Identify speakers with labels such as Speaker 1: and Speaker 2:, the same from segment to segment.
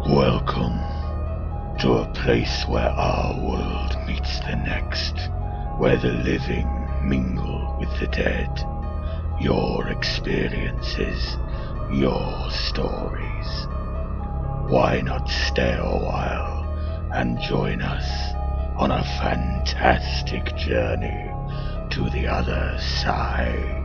Speaker 1: Welcome to a place where our world meets the next, where the living mingle with the dead. Your experiences, your stories. Why not stay a while and join us on a fantastic journey to the other side?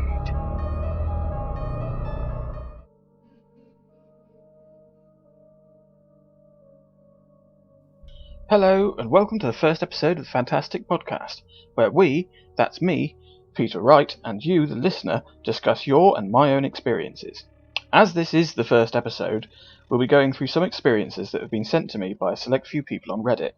Speaker 2: Hello, and welcome to the first episode of the Phantastic podcast, where we, that's me, Peter Wright, and you, the listener, discuss your and my own experiences. As this is the first episode, we'll be going through some experiences that have been sent to me by a select few people on Reddit.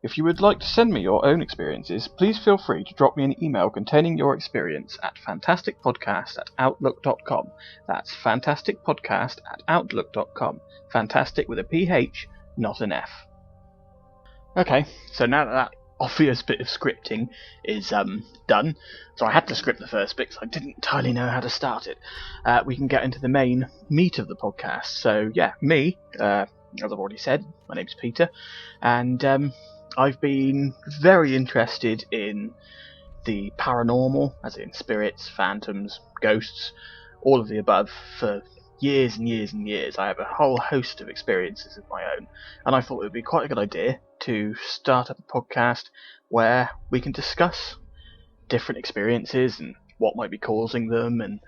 Speaker 2: If you would like to send me your own experiences, please feel free to drop me an email containing your experience at phantasticpodcast@outlook.com. That's phantasticpodcast@outlook.com. Fantastic with a PH, not an F. Okay, so now that obvious bit of scripting is done, so I had to script the first bit because I didn't entirely know how to start it, we can get into the main meat of the podcast. So yeah, me, as I've already said, my name's Peter, and I've been very interested in the paranormal, as in spirits, phantoms, ghosts, all of the above, for years and years and years. I have a whole host of experiences of my own, and I thought it would be quite a good idea to start up a podcast where we can discuss different experiences and what might be causing them, and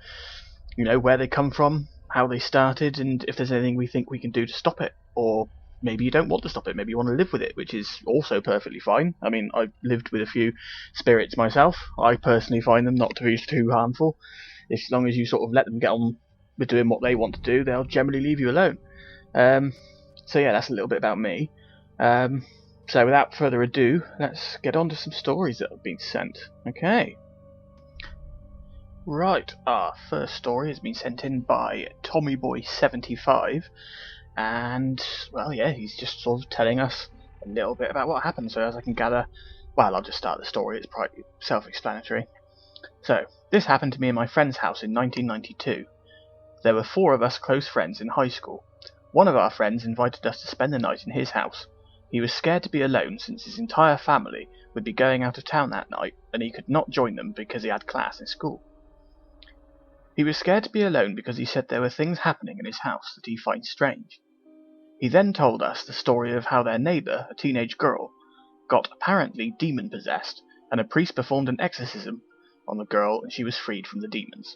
Speaker 2: where they come from, how they started, and if there's anything we think we can do to stop it. Or maybe you don't want to stop it, maybe you want to live with it, which is also perfectly fine. I mean, I've lived with a few spirits myself. I personally find them not to be too harmful. As long as you sort of let them get on with doing what they want to do, they'll generally leave you alone. So yeah, that's a little bit about me. So without further ado, let's get on to some stories that have been sent. Okay. Right, our first story has been sent in by TommyBoy75, and, well, yeah, he's just sort of telling us a little bit about what happened. So as I can gather, well, I'll just start the story, it's probably self-explanatory. So, this happened to me in my friend's house in 1992. There were 4 of us close friends in high school. One of our friends invited us to spend the night in his house. He was scared to be alone since his entire family would be going out of town that night and he could not join them because he had class in school. He was scared to be alone because he said there were things happening in his house that he finds strange. He then told us the story of how their neighbour, a teenage girl, got apparently demon-possessed, and a priest performed an exorcism on the girl and she was freed from the demons.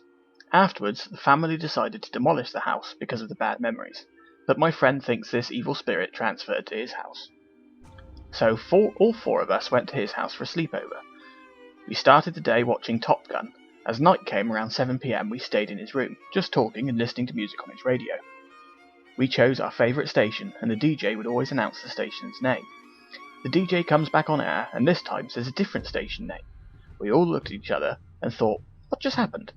Speaker 2: Afterwards, the family decided to demolish the house because of the bad memories, but my friend thinks this evil spirit transferred to his house. So all 4 of us went to his house for a sleepover. We started the day watching Top Gun. As night came around 7 PM, we stayed in his room, just talking and listening to music on his radio. We chose our favourite station, and the DJ would always announce the station's name. The DJ comes back on air, and this time says a different station name. We all looked at each other and thought, what just happened?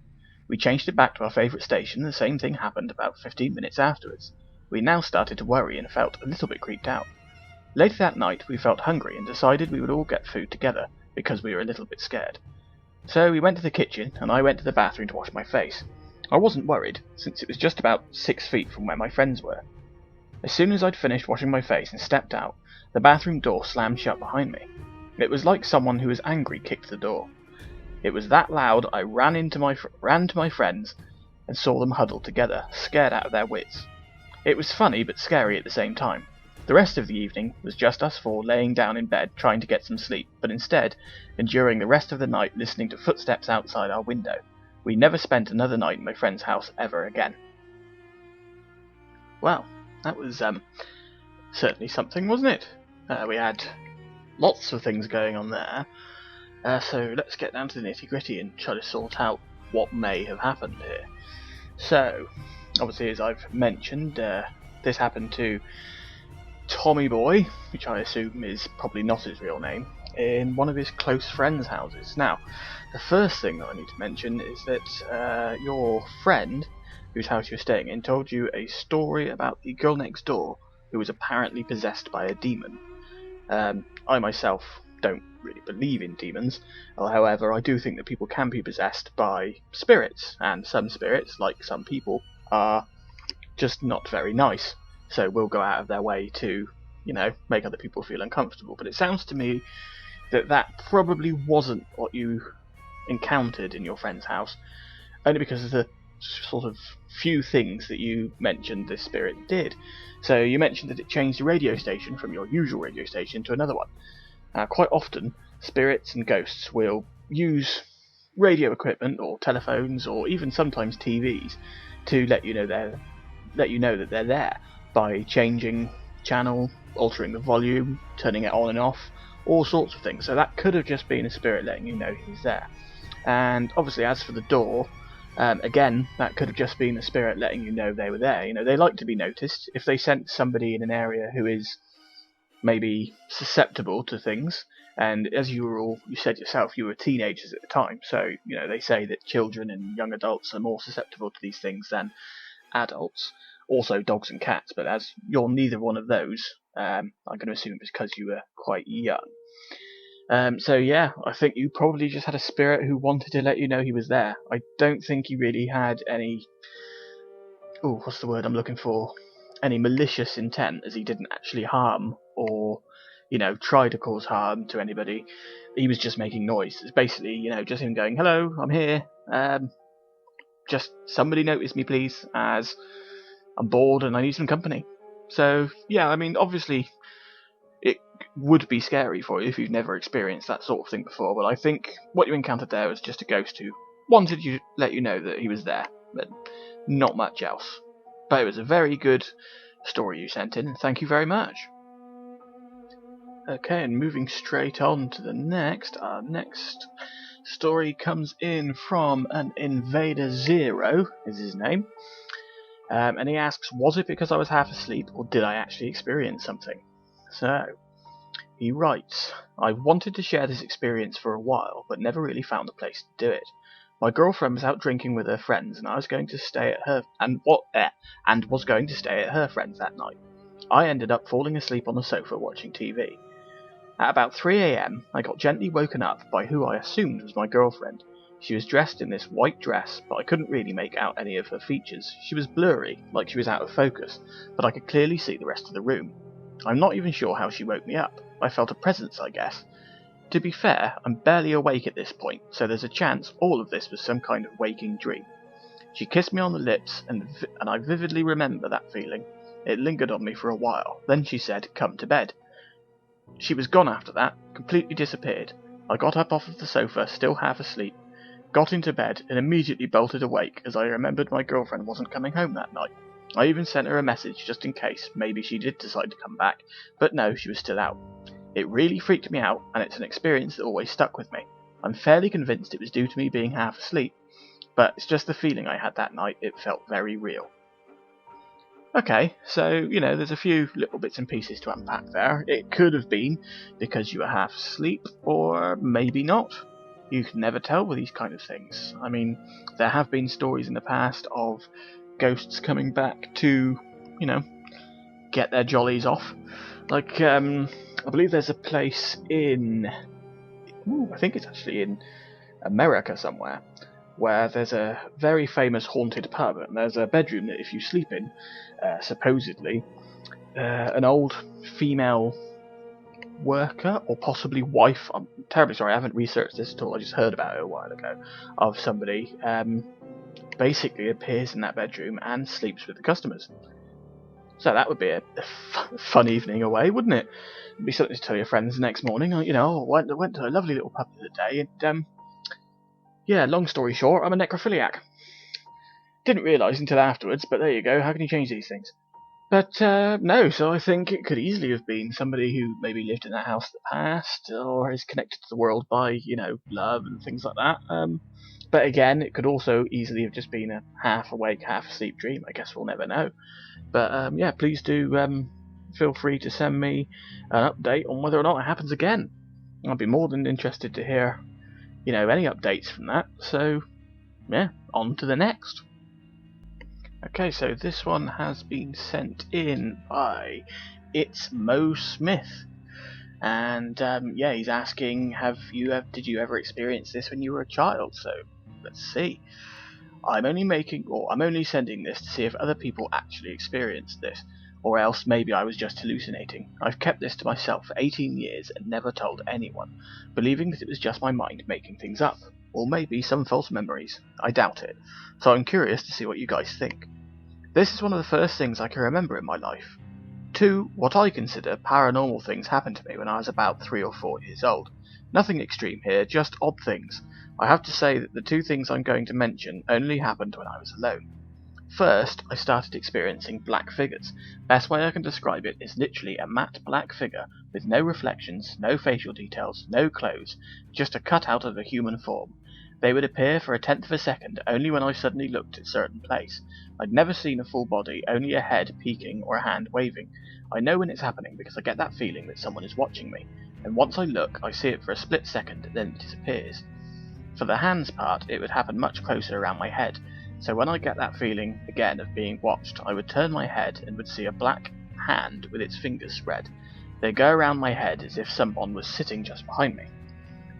Speaker 2: We changed it back to our favourite station, and the same thing happened about 15 minutes afterwards. We now started to worry and felt a little bit creeped out. Later that night, we felt hungry and decided we would all get food together, because we were a little bit scared. So we went to the kitchen, and I went to the bathroom to wash my face. I wasn't worried, since it was just about 6 feet from where my friends were. As soon as I'd finished washing my face and stepped out, the bathroom door slammed shut behind me. It was like someone who was angry kicked the door. It was that loud I ran to my friends and saw them huddled together, scared out of their wits. It was funny but scary at the same time. The rest of the evening was just us 4 laying down in bed trying to get some sleep, but instead enduring the rest of the night listening to footsteps outside our window. We never spent another night in my friend's house ever again. Well, that was certainly something, wasn't it? We had lots of things going on there. So let's get down to the nitty-gritty and try to sort out what may have happened here. So, obviously, as I've mentioned, this happened to Tommy Boy, which I assume is probably not his real name, in one of his close friends' houses. Now, the first thing that I need to mention is that your friend, whose house you're staying in, told you a story about the girl next door who was apparently possessed by a demon. I myself don't really believe in demons. However, I do think that people can be possessed by spirits, and some spirits, like some people, are just not very nice. so will go out of their way to, make other people feel uncomfortable. But it sounds to me that probably wasn't what you encountered in your friend's house, only because of the sort of few things that you mentioned this spirit did. So you mentioned that it changed the radio station from your usual radio station to another one. Quite often, spirits and ghosts will use radio equipment or telephones or even sometimes TVs to let you know that they're there by changing channel, altering the volume, turning it on and off, all sorts of things. So that could have just been a spirit letting you know he's there. And obviously, as for the door, again, that could have just been a spirit letting you know they were there. They like to be noticed. If they sense somebody in an area who is maybe susceptible to things, and as you said yourself, you were teenagers at the time, so they say that children and young adults are more susceptible to these things than adults. Also dogs and cats, but as you're neither one of those, I'm going to assume it's because you were quite young. So yeah, I think you probably just had a spirit who wanted to let you know he was there. I don't think he really had any, what's the word I'm looking for? Any malicious intent, as he didn't actually harm or, try to cause harm to anybody. He was just making noise. It's basically, just him going, "Hello, I'm here. Just somebody notice me, please, as I'm bored and I need some company." So yeah, I mean, obviously, it would be scary for you if you've never experienced that sort of thing before, but I think what you encountered there was just a ghost who wanted to let you know that he was there, but not much else. But it was a very good story you sent in, thank you very much. Okay, and moving straight on to the next, our next story comes in from an Invader Zero, is his name. And he asks, was it because I was half asleep, or did I actually experience something? So, he writes, I wanted to share this experience for a while, but never really found a place to do it. My girlfriend was out drinking with her friends, and I was going to stay at her was going to stay at her friends that night. I ended up falling asleep on the sofa watching TV. At about 3 a.m, I got gently woken up by who I assumed was my girlfriend. She was dressed in this white dress, but I couldn't really make out any of her features. She was blurry, like she was out of focus, but I could clearly see the rest of the room. I'm not even sure how she woke me up. I felt a presence, I guess. To be fair, I'm barely awake at this point, so there's a chance all of this was some kind of waking dream. She kissed me on the lips, and I vividly remember that feeling. It lingered on me for a while. Then she said, "Come to bed." She was gone after that, completely disappeared. I got up off of the sofa, still half asleep, got into bed, and immediately bolted awake as I remembered my girlfriend wasn't coming home that night. I even sent her a message just in case maybe she did decide to come back, but no, she was still out. It really freaked me out, and it's an experience that always stuck with me. I'm fairly convinced it was due to me being half asleep, but it's just the feeling I had that night. It felt very real. Okay, so, there's a few little bits and pieces to unpack there. It could have been because you were half asleep, or maybe not. You can never tell with these kind of things. I mean, there have been stories in the past of ghosts coming back to, get their jollies off. Like, I believe there's a place in, I think it's actually in America somewhere, where there's a very famous haunted pub, and there's a bedroom that if you sleep in, supposedly, an old female worker, or possibly wife, I'm terribly sorry, I haven't researched this at all, I just heard about it a while ago, of somebody, basically appears in that bedroom and sleeps with the customers. So that would be a fun evening away, wouldn't it? It'd be something to tell your friends the next morning. I went to a lovely little pub the other day, and yeah, long story short, I'm a necrophiliac. Didn't realise until afterwards, but there you go. How can you change these things? But no, so I think it could easily have been somebody who maybe lived in that house in the past, or is connected to the world by, love and things like that. But again, it could also easily have just been a half awake, half asleep dream. I guess we'll never know. But yeah, please do feel free to send me an update on whether or not it happens again. I'd be more than interested to hear, any updates from that. So yeah, on to the next. Okay, so this one has been sent in by It's Mo Smith, and yeah, he's asking, did you ever experience this when you were a child? So let's see. I'm only sending this to see if other people actually experienced this. or else maybe I was just hallucinating. I've kept this to myself for 18 years and never told anyone, believing that it was just my mind making things up, or maybe some false memories. I doubt it, so I'm curious to see what you guys think. This is one of the first things I can remember in my life. 2. What I consider paranormal things happened to me when I was about 3 or 4 years old. Nothing extreme here, just odd things. I have to say that the 2 things I'm going to mention only happened when I was alone. First, I started experiencing black figures. Best way I can describe it is literally a matte black figure with no reflections, no facial details, no clothes, just a cutout of a human form. They would appear for a tenth of a second only when I suddenly looked at a certain place. I'd never seen a full body, only a head peeking or a hand waving. I know when it's happening because I get that feeling that someone is watching me, and once I look, I see it for a split second, then it disappears. For the hands part, it would happen much closer around my head, so when I get that feeling again of being watched, I would turn my head and would see a black hand with its fingers spread. They'd go around my head as if someone was sitting just behind me.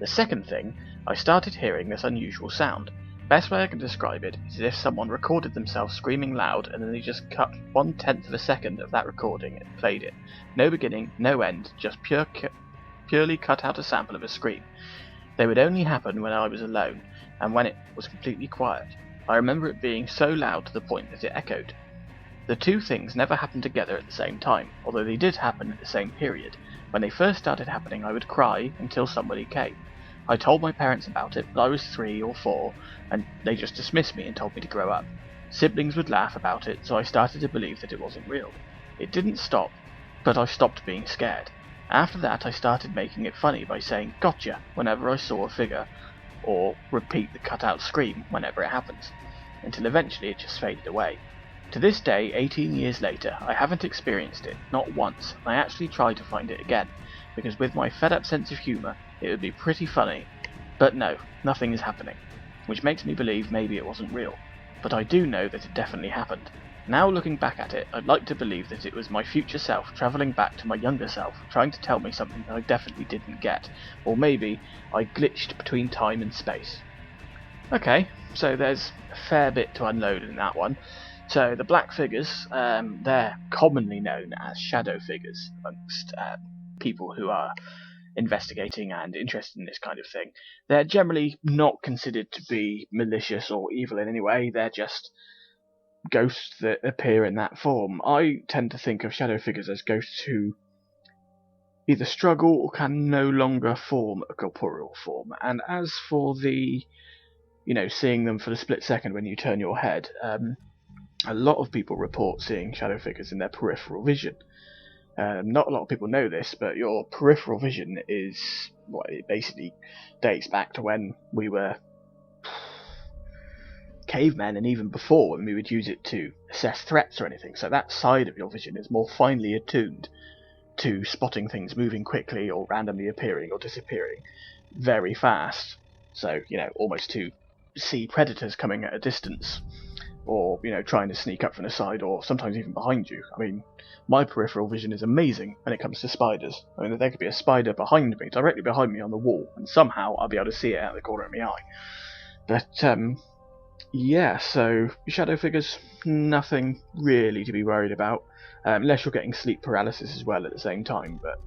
Speaker 2: The second thing, I started hearing this unusual sound. Best way I can describe it is as if someone recorded themselves screaming loud and then they just cut 1/10 of a second of that recording and played it. No beginning, no end, just purely cut out a sample of a scream. They would only happen when I was alone, and when it was completely quiet. I remember it being so loud to the point that it echoed. The 2 things never happened together at the same time, although they did happen at the same period. When they first started happening, I would cry until somebody came. I told my parents about it, but I was 3 or 4, and they just dismissed me and told me to grow up. Siblings would laugh about it, so I started to believe that it wasn't real. It didn't stop, but I stopped being scared. After that, I started making it funny by saying "gotcha" whenever I saw a figure, or repeat the cut-out scream whenever it happens, until eventually it just faded away. To this day, 18 years later, I haven't experienced it, not once, and I actually tried to find it again, because with my fed-up sense of humour, it would be pretty funny. But no, nothing is happening, which makes me believe maybe it wasn't real. But I do know that it definitely happened. Now looking back at it, I'd like to believe that it was my future self travelling back to my younger self, trying to tell me something that I definitely didn't get, or maybe I glitched between time and space. Okay, so there's a fair bit to unload in that one. So the black figures, they're commonly known as shadow figures amongst people who are investigating and interested in this kind of thing. They're generally not considered to be malicious or evil in any way, they're just ghosts that appear in that form. I tend to think of shadow figures as ghosts who either struggle or can no longer form a corporeal form. And as for the, seeing them for the split second when you turn your head, a lot of people report seeing shadow figures in their peripheral vision. Not a lot of people know this, but your peripheral vision is it basically dates back to when we were cavemen, and even before, when we would use it to assess threats or anything. So that side of your vision is more finely attuned to spotting things moving quickly or randomly appearing or disappearing very fast. So, almost to see predators coming at a distance, or, trying to sneak up from the side, or sometimes even behind you. I mean, my peripheral vision is amazing when it comes to spiders. I mean, there could be a spider behind me, directly behind me on the wall, and somehow I'll be able to see it out of the corner of my eye. But, yeah, so shadow figures, nothing really to be worried about, unless you're getting sleep paralysis as well at the same time, but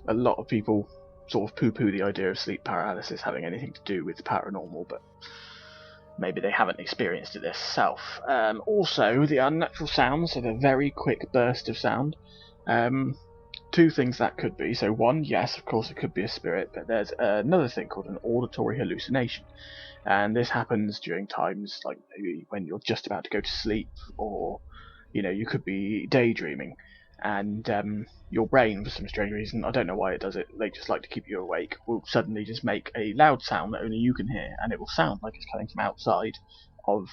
Speaker 2: a lot of people sort of poo-poo the idea of sleep paralysis having anything to do with the paranormal, but maybe they haven't experienced it themselves. Also, the unnatural sounds, so the very quick burst of sound. 2 things that could be. So 1, yes, of course it could be a spirit, but there's another thing called an auditory hallucination. And this happens during times like maybe when you're just about to go to sleep, or you could be daydreaming, and your brain, for some strange reason, I don't know why it does it, they just like to keep you awake, will suddenly just make a loud sound that only you can hear, and it will sound like it's coming from outside of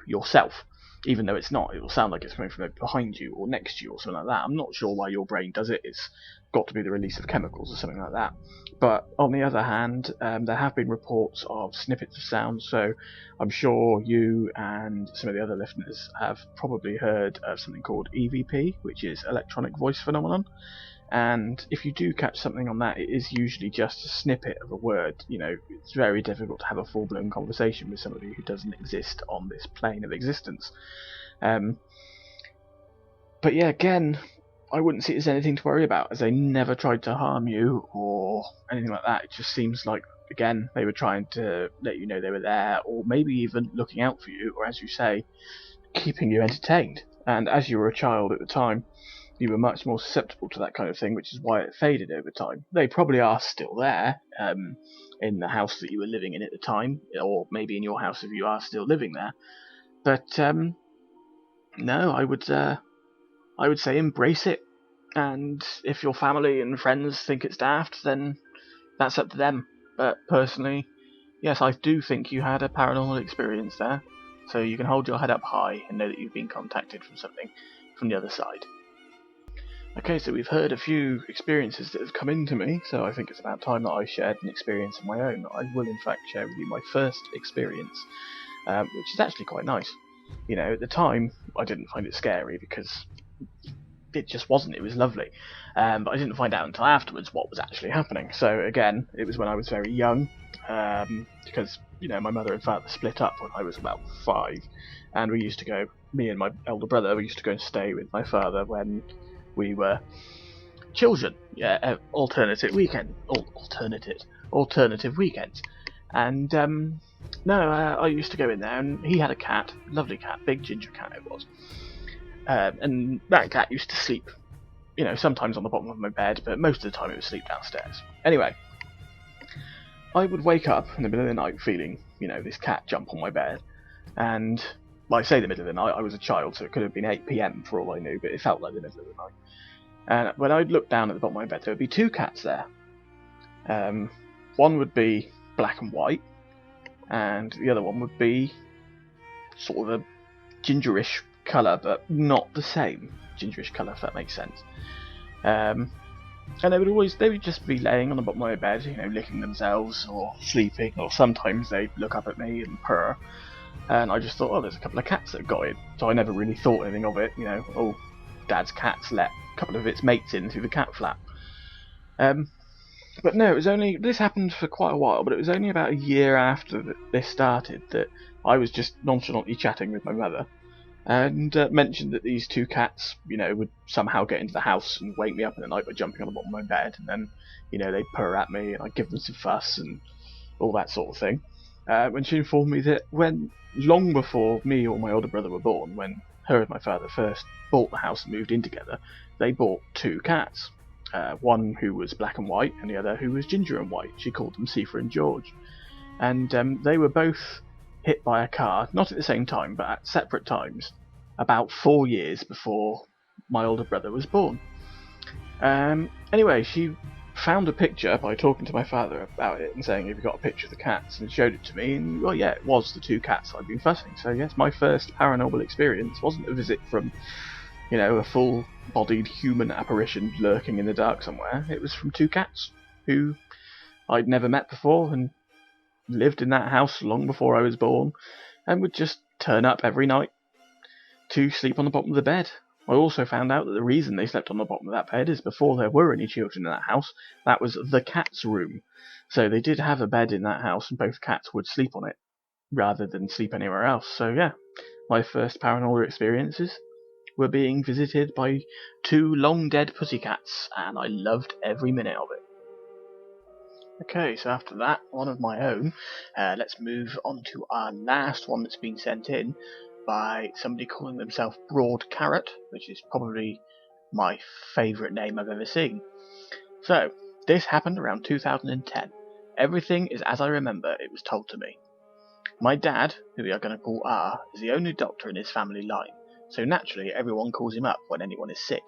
Speaker 2: yourself, even though it's not. It will sound like it's coming from behind you or next to you or something like that. I'm not sure why your brain does it. It's got to be the release of chemicals or something like that. But on the other hand, there have been reports of snippets of sound, so I'm sure you and some of the other listeners have probably heard of something called EVP, which is electronic voice phenomenon. And if you do catch something on that, it is usually just a snippet of a word. It's very difficult to have a full-blown conversation with somebody who doesn't exist on this plane of existence. But yeah, again, I wouldn't see it as anything to worry about, as they never tried to harm you or anything like that. It just seems like, again, they were trying to let you know they were there, or maybe even looking out for you, or as you say, keeping you entertained. And as you were a child at the time, you were much more susceptible to that kind of thing, which is why it faded over time. They probably are still there, in the house that you were living in at the time, or maybe in your house if you are still living there. But no, I would say embrace it. And if your family and friends think it's daft, then that's up to them. But personally, yes, I do think you had a paranormal experience there. So you can hold your head up high and know that you've been contacted from something from the other side. Okay, so we've heard a few experiences that have come into me, so I think it's about time that I shared an experience of my own. I will in fact share with you my first experience, which is actually quite nice. You know, at the time, I didn't find it scary because it just wasn't. It was lovely. But I didn't find out until afterwards what was actually happening. So again, it was when I was very young, because, you know, my mother and father split up when I was about 5, and we used to go, me and my elder brother, we used to go and stay with my father when we were children. Yeah, alternative weekends. And I used to go in there, and he had a cat, lovely cat, big ginger cat it was. And that cat used to sleep, you know, sometimes on the bottom of my bed, but most of the time it would sleep downstairs. Anyway, I would wake up in the middle of the night feeling, you know, this cat jump on my bed, and well, I say the middle of the night, I was a child, so it could have been 8 PM for all I knew, but it felt like the middle of the night. And when I'd look down at the bottom of my bed, there would be 2 cats there. One would be black and white, and the other one would be sort of a gingerish colour, but not the same gingerish colour, if that makes sense. And they would just be laying on the bottom of my bed, you know, licking themselves or sleeping, or sometimes they'd look up at me and purr. And I just thought, oh, there's a couple of cats that have got in. So I never really thought anything of it, you know, oh, Dad's cat's let a couple of its mates in through the cat flap. But no, this happened for quite a while, but it was only about a year after this started that I was just nonchalantly chatting with my mother, and mentioned that these 2 cats, you know, would somehow get into the house and wake me up in the night by jumping on the bottom of my bed, and then, you know, they'd purr at me, and I'd give them some fuss, and all that sort of thing. When she informed me that long before me or my older brother were born, when her and my father first bought the house and moved in together, they bought 2 cats. One who was black and white, and the other who was ginger and white. She called them Sifa and George. And they were both hit by a car, not at the same time, but at separate times, about 4 years before my older brother was born. Anyway, she found a picture by talking to my father about it and saying, have you got a picture of the cats? And showed it to me, and well, yeah, it was the 2 cats I'd been fussing. So yes, my first paranormal experience wasn't a visit from, you know, a full-bodied human apparition lurking in the dark somewhere. It was from 2 cats who I'd never met before and lived in that house long before I was born, and would just turn up every night to sleep on the bottom of the bed. I also found out that the reason they slept on the bottom of that bed is before there were any children in that house, that was the cat's room. So they did have a bed in that house, and both cats would sleep on it, rather than sleep anywhere else. So yeah, my first paranormal experiences were being visited by 2 long-dead pussycats, and I loved every minute of it. Okay, so after that, one of my own, let's move on to our last one that's been sent in by somebody calling themselves Broad Carrot, which is probably my favourite name I've ever seen. So, this happened around 2010. Everything is as I remember it was told to me. My dad, who we are going to call R, is the only doctor in his family line, so naturally everyone calls him up when anyone is sick.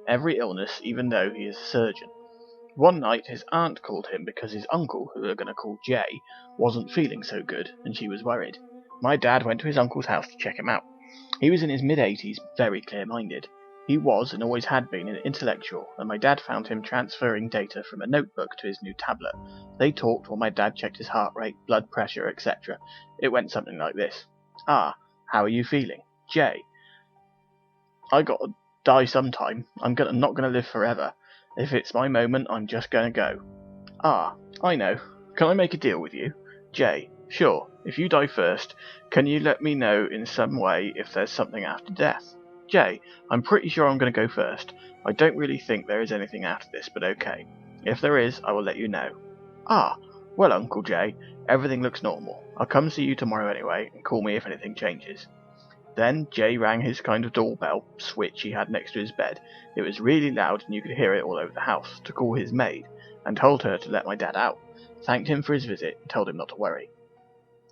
Speaker 2: Every illness, even though he is a surgeon. One night his aunt called him because his uncle, who we are going to call Jay, wasn't feeling so good, and she was worried. My dad went to his uncle's house to check him out. He was in his mid-80s, very clear-minded. He was, and always had been, an intellectual, and my dad found him transferring data from a notebook to his new tablet. They talked while my dad checked his heart rate, blood pressure, etc. It went something like this. Ah, how are you feeling? Jay. I gotta die sometime. I'm not gonna live forever. If it's my moment, I'm just gonna go. Ah, I know. Can I make a deal with you? Jay. Sure. If you die first, can you let me know in some way if there's something after death? Jay, I'm pretty sure I'm going to go first. I don't really think there is anything after this, but okay. If there is, I will let you know. Ah, well, Uncle Jay, everything looks normal. I'll come see you tomorrow anyway, and call me if anything changes. Then Jay rang his kind of doorbell switch he had next to his bed. It was really loud and you could hear it all over the house, to call his maid, and told her to let my dad out, thanked him for his visit, and told him not to worry.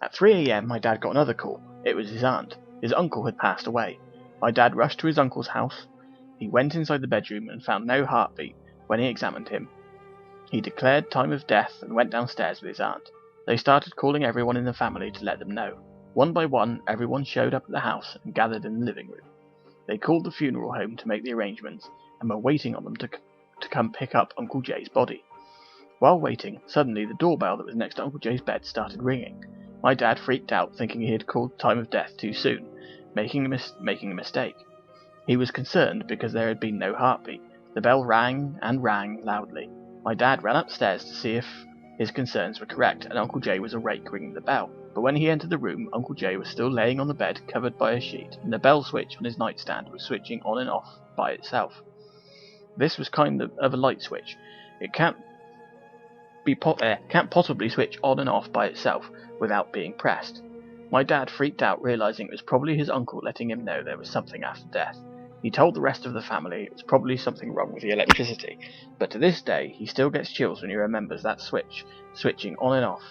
Speaker 2: At 3 a.m. my dad got another call. It was his aunt. His uncle had passed away. My dad rushed to his uncle's house. He went inside the bedroom and found no heartbeat. When he examined him, he declared time of death and went downstairs with his aunt. They started calling everyone in the family to let them know. One by one, everyone showed up at the house and gathered in the living room. They called the funeral home to make the arrangements and were waiting on them to come pick up Uncle Jay's body. While waiting, suddenly the doorbell that was next to Uncle Jay's bed started ringing. My dad freaked out, thinking he had called time of death too soon, making a mistake. He was concerned because there had been no heartbeat. The bell rang and rang loudly. My dad ran upstairs to see if his concerns were correct, and Uncle Jay was awake ringing the bell. But when he entered the room, Uncle Jay was still laying on the bed, covered by a sheet, and the bell switch on his nightstand was switching on and off by itself. This was kind of a light switch. It can't possibly switch on and off by itself without being pressed. My dad freaked out, realizing it was probably his uncle letting him know there was something after death. He told the rest of the family it was probably something wrong with the electricity, but to this day he still gets chills when he remembers that switching on and off.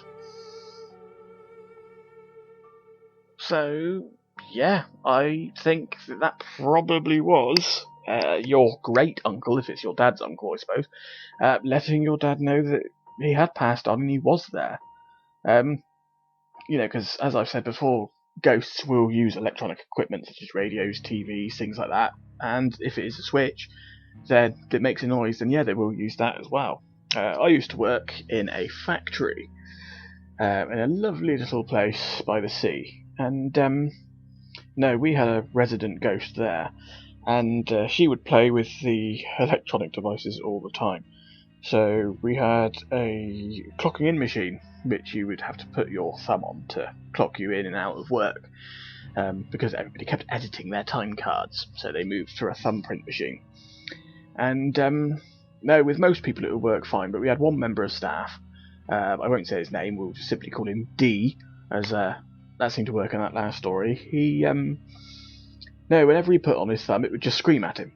Speaker 2: So, yeah, I think that probably was your great uncle, if it's your dad's uncle, I suppose, letting your dad know that he had passed on and he was there. Because as I've said before, ghosts will use electronic equipment such as radios, TVs, things like that, and if it is a switch then that makes a noise, then yeah, they will use that as well. I used to work in a factory in a lovely little place by the sea, and we had a resident ghost there, and she would play with the electronic devices all the time. So we had a clocking in machine, which you would have to put your thumb on to clock you in and out of work, because everybody kept editing their time cards, so they moved to a thumbprint machine. And with most people it would work fine, but we had one member of staff, I won't say his name, we'll just simply call him D, as that seemed to work in that last story. He, whenever he put on his thumb, it would just scream at him.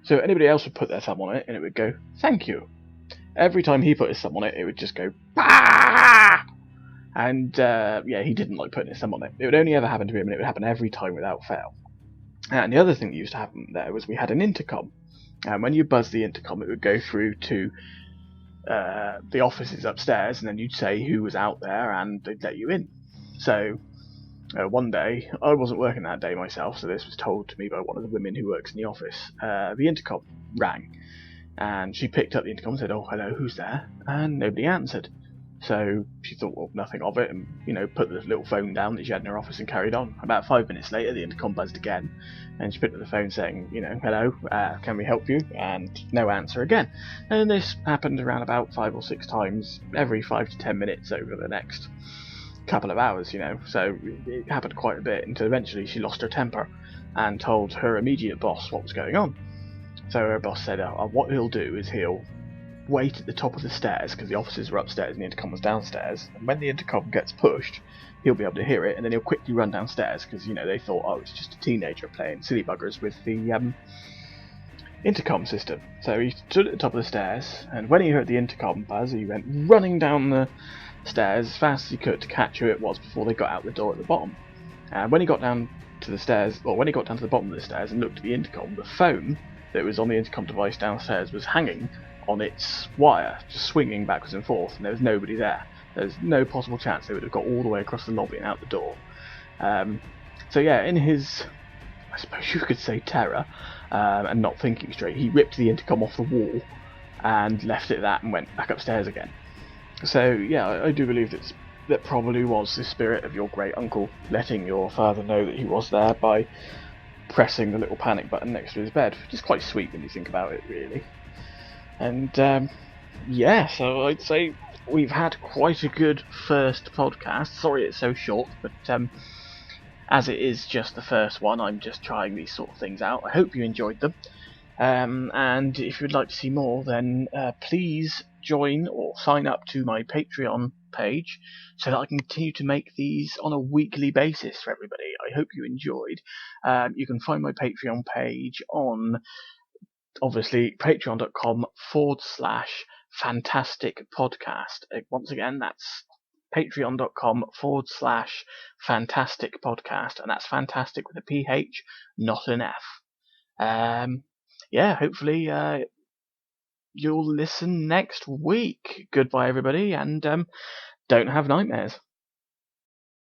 Speaker 2: So anybody else would put their thumb on it, and it would go, "Thank you." Every time he put his thumb on it, it would just go, "Bah!" And, he didn't like putting his thumb on it. It would only ever happen to him, and it would happen every time without fail. And the other thing that used to happen there was we had an intercom. And when you buzzed the intercom, it would go through to the offices upstairs, and then you'd say who was out there, and they'd let you in. So, one day, I wasn't working that day myself, so this was told to me by one of the women who works in the office. The intercom rang. And she picked up the intercom and said, "Oh, hello, who's there?" And nobody answered. So she thought, well, nothing of it, and, put the little phone down that she had in her office and carried on. About 5 minutes later, the intercom buzzed again, and she picked up the phone saying, "Hello, can we help you?" And no answer again. And this happened around about 5 or 6 times, every 5 to 10 minutes over the next couple of hours, So it happened quite a bit, until eventually she lost her temper and told her immediate boss what was going on. So her boss said, what he'll do is he'll wait at the top of the stairs, because the offices were upstairs and the intercom was downstairs, and when the intercom gets pushed, he'll be able to hear it, and then he'll quickly run downstairs, because, they thought, it's just a teenager playing silly buggers with the intercom system. So he stood at the top of the stairs, and when he heard the intercom buzz, he went running down the stairs as fast as he could to catch who it was before they got out the door at the bottom. And when he got down to the stairs, or when he got down to the bottom of the stairs and looked at the intercom, the phone that was on the intercom device downstairs was hanging on its wire, just swinging backwards and forth, and there was nobody there. There's no possible chance they would have got all the way across the lobby and out the door. In his, I suppose you could say, terror, and not thinking straight, he ripped the intercom off the wall and left it at that and went back upstairs again. So yeah, I do believe that probably was the spirit of your great uncle letting your father know that he was there by pressing the little panic button next to his bed, which is quite sweet when you think about it, really. And so I'd say we've had quite a good first podcast. Sorry it's so short, but as it is just the first one, I'm just trying these sort of things out. I hope you enjoyed them. And if you'd like to see more, then please join or sign up to my Patreon page so that I can continue to make these on a weekly basis for everybody. I hope you enjoyed. You can find my Patreon page on, obviously, patreon.com/Phantastic podcast. Once again, that's patreon.com/Phantastic podcast, and that's fantastic with a PH, not an F. Hopefully you'll listen next week. Goodbye, everybody, and don't have nightmares.